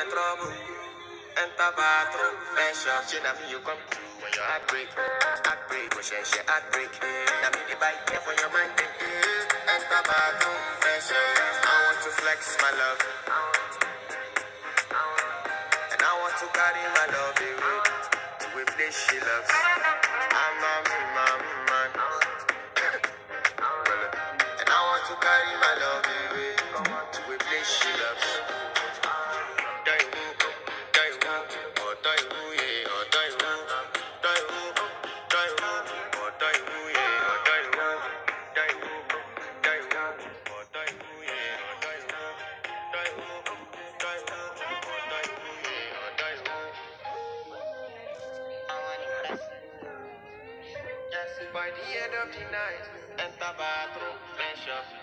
my trouble. Enter bathroom, fresh up. She na me you come to when your heartbreak. Heartbreak, we share heartbreak. Na me the bike here for your mind. Enter bathroom, fresh up. I want to flex my love. And I want to carry my love away to a place she loves. I'm a man. And I want to carry my love away to a place she loves. By the end of the night, enter bathroom, fresh up.